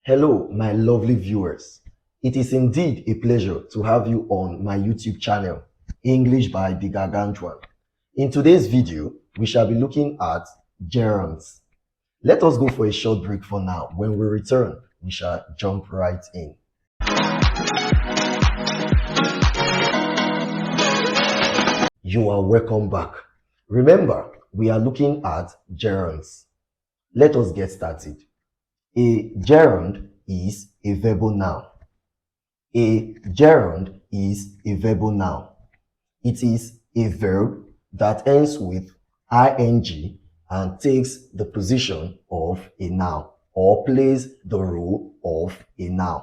Hello, my lovely viewers. It is indeed a pleasure to have you on my YouTube channel, English by the Gargantuan. In today's video, we shall be looking at gerunds. Let us go for a short break for now. When we return, we shall jump right in. You are welcome back. Remember, we are looking at gerunds. Let us get started. A gerund is a verbal noun. A gerund is a verbal noun. It is a verb that ends with ing and takes the position of a noun or plays the role of a noun.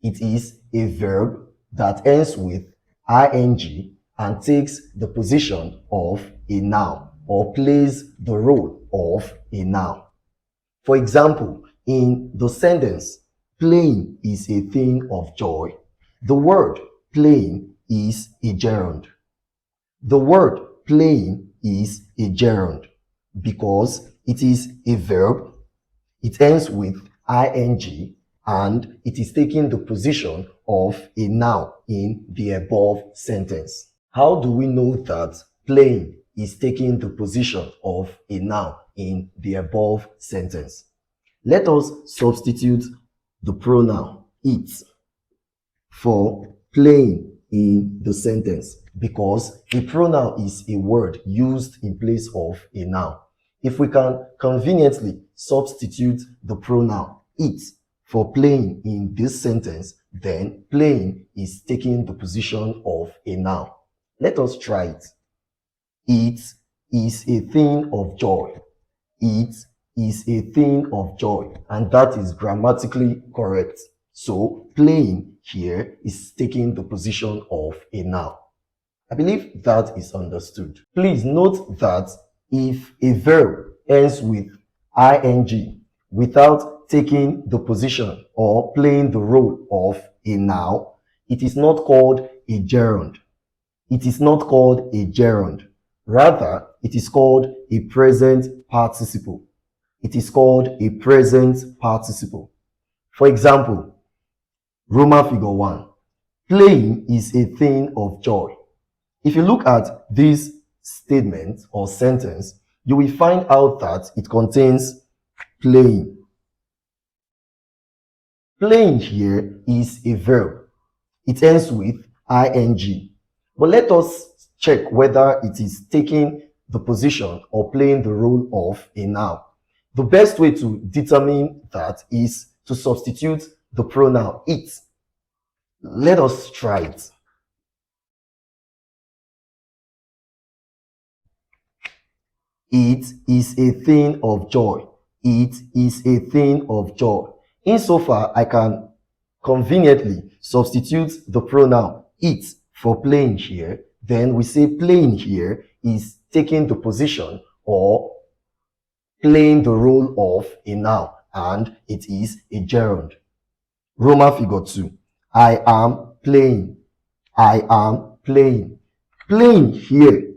It is a verb that ends with ing and takes the position of a noun or plays the role of a noun. For example, in the sentence, playing is a thing of joy, the word playing is a gerund. The word playing is a gerund because it is a verb, it ends with ing, and it is taking the position of a noun in the above sentence. How do we know that playing is taking the position of a noun in the above sentence? Let us substitute the pronoun it for playing in the sentence because a pronoun is a word used in place of a noun. If we can conveniently substitute the pronoun it for playing in this sentence, then playing is taking the position of a noun. Let us try it. It is a thing of joy. It is a thing of joy, and that is grammatically correct. So playing here is taking the position of a noun. I believe that is understood. Please note that if a verb ends with ing without taking the position or playing the role of a noun, it is not called a gerund. It is not called a gerund. Rather, it is called a present participle. It is called a present participle. For example, Roman figure 1. Playing is a thing of joy. If you look at this statement or sentence, you will find out that it contains playing. Playing here is a verb. It ends with ing. But let us check whether it is taking the position or playing the role of a noun. The best way to determine that is to substitute the pronoun it. Let us try it. It is a thing of joy. It is a thing of joy. Insofar, I can conveniently substitute the pronoun it for playing here, then we say playing here is taking the position or playing the role of a noun, and it is a gerund. Roman figure 2. I am playing. I am playing. Playing here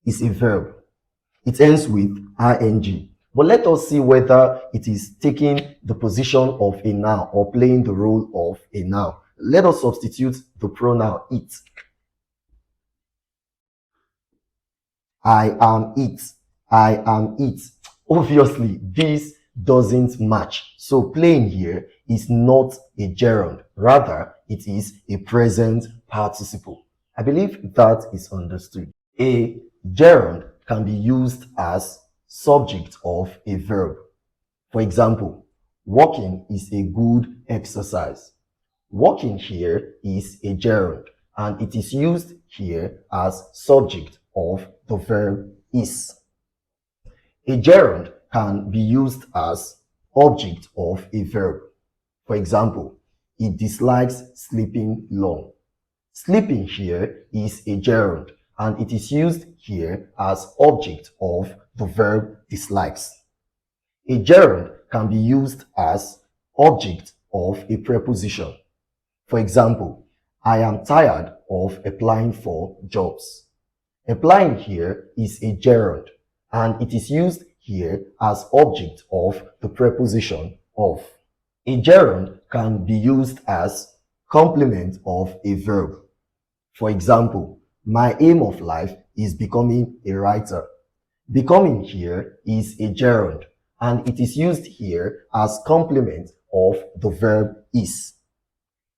is a verb. It ends with ing. But let us see whether it is taking the position of a noun or playing the role of a noun. Let us substitute the pronoun it. I am it. I am it. Obviously, this doesn't match. So playing here is not a gerund. Rather, it is a present participle. I believe that is understood. A gerund can be used as subject of a verb. For example, walking is a good exercise. Walking here is a gerund and it is used here as subject of the verb is. A gerund can be used as object of a verb. For example, he dislikes sleeping long. Sleeping here is a gerund and it is used here as object of the verb dislikes. A gerund can be used as object of a preposition. For example, I am tired of applying for jobs. Applying here is a gerund and it is used here as object of the preposition of. A gerund can be used as complement of a verb. For example, my aim of life is becoming a writer. Becoming here is a gerund and it is used here as complement of the verb is.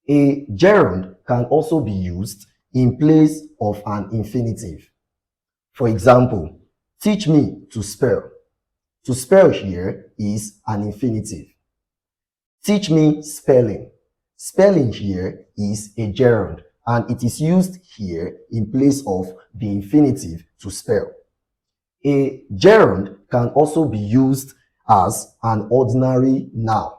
A gerund can also be used in place of an infinitive. For example, teach me to spell. To spell here is an infinitive. Teach me spelling. Spelling here is a gerund and it is used here in place of the infinitive to spell. A gerund can also be used as an ordinary noun.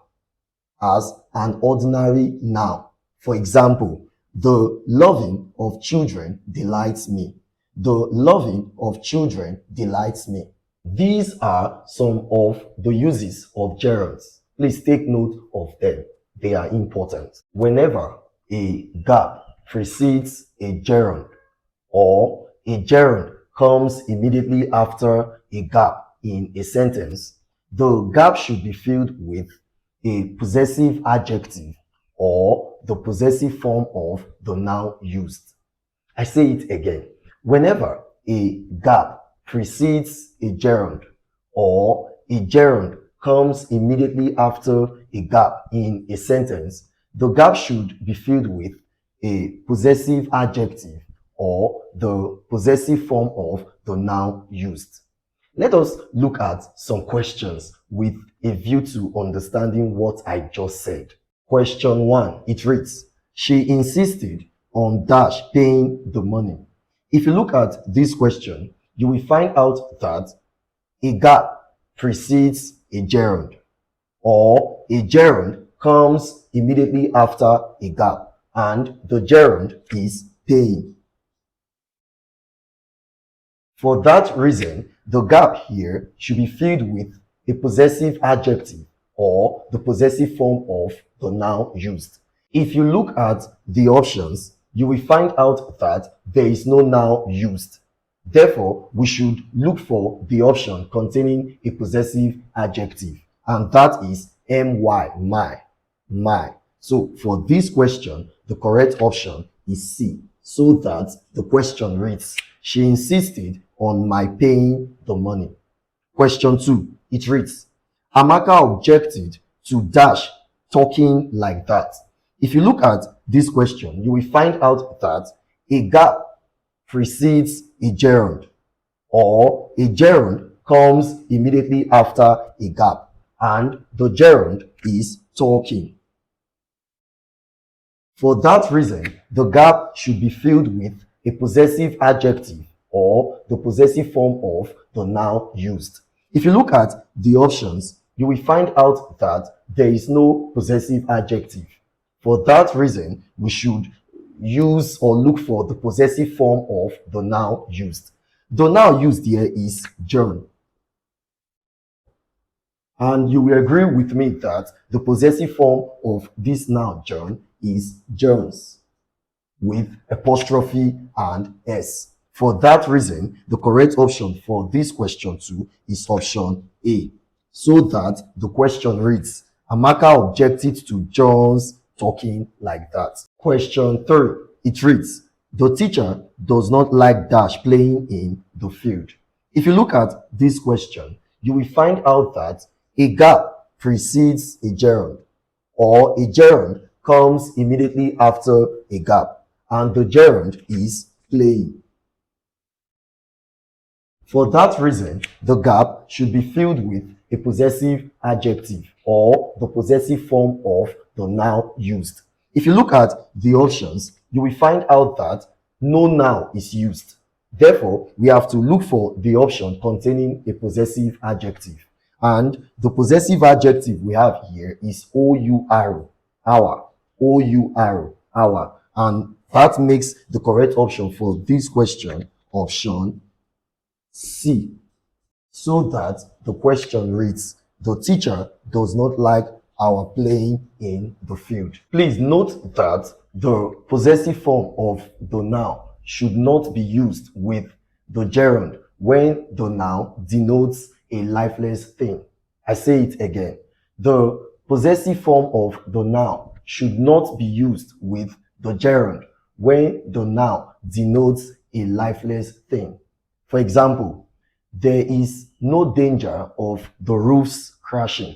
For example, the loving of children delights me. The loving of children delights me. These are some of the uses of gerunds. Please take note of them. They are important. Whenever a gap precedes a gerund or a gerund comes immediately after a gap in a sentence, the gap should be filled with a possessive adjective or the possessive form of the noun used. I say it again. Whenever a gap precedes a gerund or a gerund comes immediately after a gap in a sentence, the gap should be filled with a possessive adjective or the possessive form of the noun used. Let us look at some questions with a view to understanding what I just said. Question 1, it reads, she insisted on dash paying the money. If you look at this question, you will find out that a gap precedes a gerund or a gerund comes immediately after a gap and the gerund is paying. For that reason, the gap here should be filled with a possessive adjective or the possessive form of the noun used. If you look at the options, you will find out that there is no noun used. Therefore, we should look for the option containing a possessive adjective, and that is my. So for this question, the correct option is C, so that the question reads, she insisted on my paying the money. Question 2, it reads, Amaka objected to dash talking like that. If you look at this question, you will find out that a gap precedes a gerund or a gerund comes immediately after a gap and the gerund is talking. For that reason, the gap should be filled with a possessive adjective or the possessive form of the noun used. If you look at the options, you will find out that there is no possessive adjective. For that reason, we should use or look for the possessive form of the noun used. The noun used here is gerund. And you will agree with me that the possessive form of this noun gerund is gerunds with apostrophe and s. For that reason, the correct option for this question too is option A, so that the question reads, Amaka objected to John's talking like that. Question 3, it reads, the teacher does not like dash playing in the field. If you look at this question, you will find out that a gap precedes a gerund or a gerund comes immediately after a gap and the gerund is playing. For that reason, the gap should be filled with a possessive adjective or the possessive form of the noun used. If you look at the options, you will find out that no noun is used. Therefore, we have to look for the option containing a possessive adjective. And the possessive adjective we have here is our, our. And that makes the correct option for this question option C, so that the question reads, the teacher does not like our playing in the field. Please note that the possessive form of the noun should not be used with the gerund when the noun denotes a lifeless thing. I say it again. The possessive form of the noun should not be used with the gerund when the noun denotes a lifeless thing. For example, there is no danger of the roofs crashing.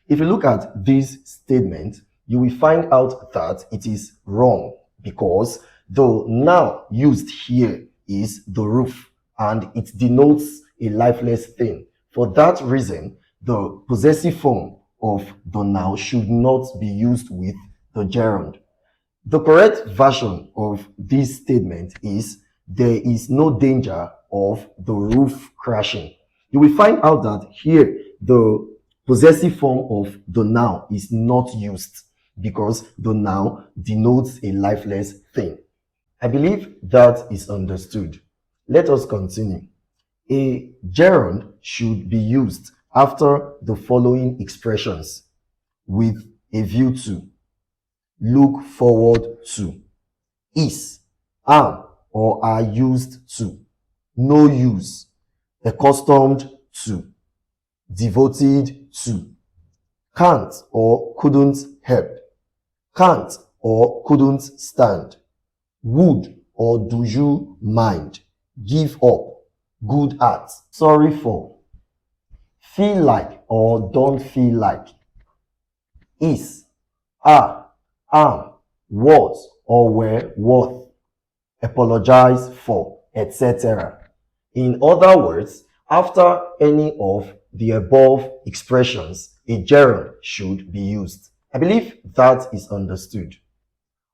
If you look at this statement, you will find out that it is wrong because the noun used here is the roof and it denotes a lifeless thing. For that reason, the possessive form of the noun should not be used with the gerund. The correct version of this statement is there is no danger of the roof crashing. You will find out that here the possessive form of the noun is not used because the noun denotes a lifeless thing. I believe that is understood. Let us continue. A gerund should be used after the following expressions with a view to, look forward to, is, am, or are used to, no use, accustomed to, devoted to, can't or couldn't help, can't or couldn't stand, would or do you mind, give up, good at, sorry for, feel like or don't feel like, is, are, am, was or were worth, apologize for, etc. In other words, after any of the above expressions, a gerund should be used. I believe that is understood.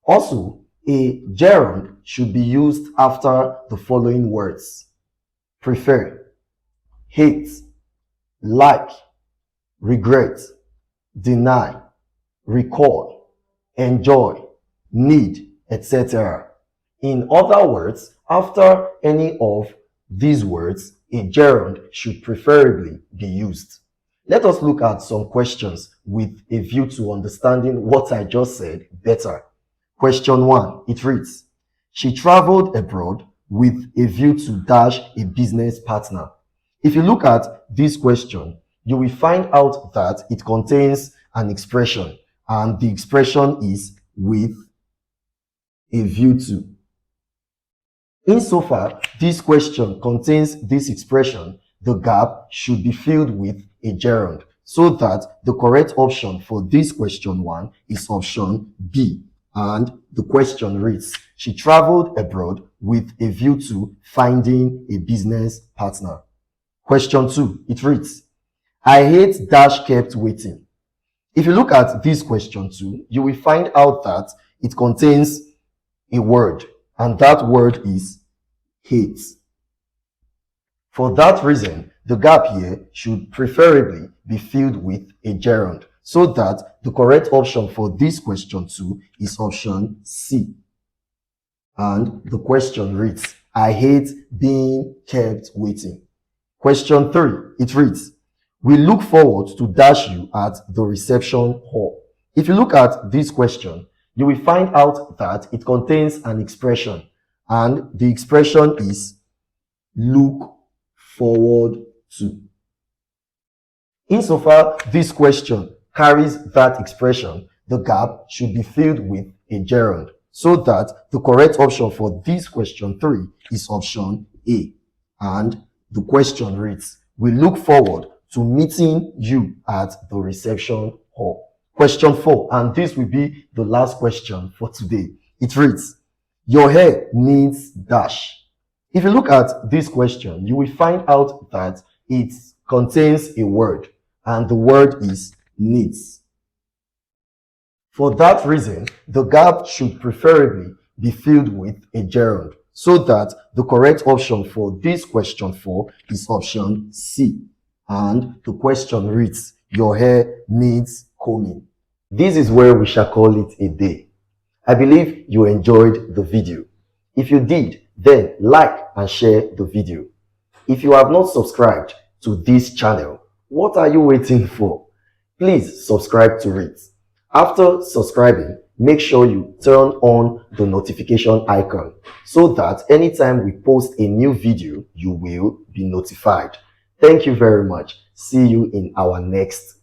Also, a gerund should be used after the following words: prefer, hate, like, regret, deny, recall, enjoy, need, etc. In other words, after any of these words, a gerund should preferably be used. Let us look at some questions with a view to understanding what I just said better. Question 1, it reads, she traveled abroad with a view to dash a business partner. If you look at this question, you will find out that it contains an expression, and the expression is with a view to. Insofar this question contains this expression, the gap should be filled with a gerund, so that the correct option for this question 1 is option B. And the question reads, she traveled abroad with a view to finding a business partner. Question 2, it reads, I hate dash kept waiting. If you look at this question 2, you will find out that it contains a word, and that word is hate. For that reason, the gap here should preferably be filled with a gerund, so that the correct option for this question 2 is option C. And the question reads, I hate being kept waiting. Question 3, it reads, we look forward to dash you at the reception hall. If you look at this question, you will find out that it contains an expression, and the expression is look forward to. Insofar this question carries that expression, the gap should be filled with a gerund, so that the correct option for this question 3 is option A. And the question reads, we look forward to meeting you at the reception hall. Question 4, and this will be the last question for today. It reads, your hair needs dash. If you look at this question, you will find out that it contains a word, and the word is needs. For that reason, the gap should preferably be filled with a gerund, so that the correct option for this question 4 is option C. And the question reads, your hair needs combing. This is where we shall call it a day. I believe you enjoyed the video. If you did, then like and share the video. If you have not subscribed to this channel, what are you waiting for? Please subscribe to it. After subscribing, make sure you turn on the notification icon so that anytime we post a new video, you will be notified. Thank you very much. See you in our next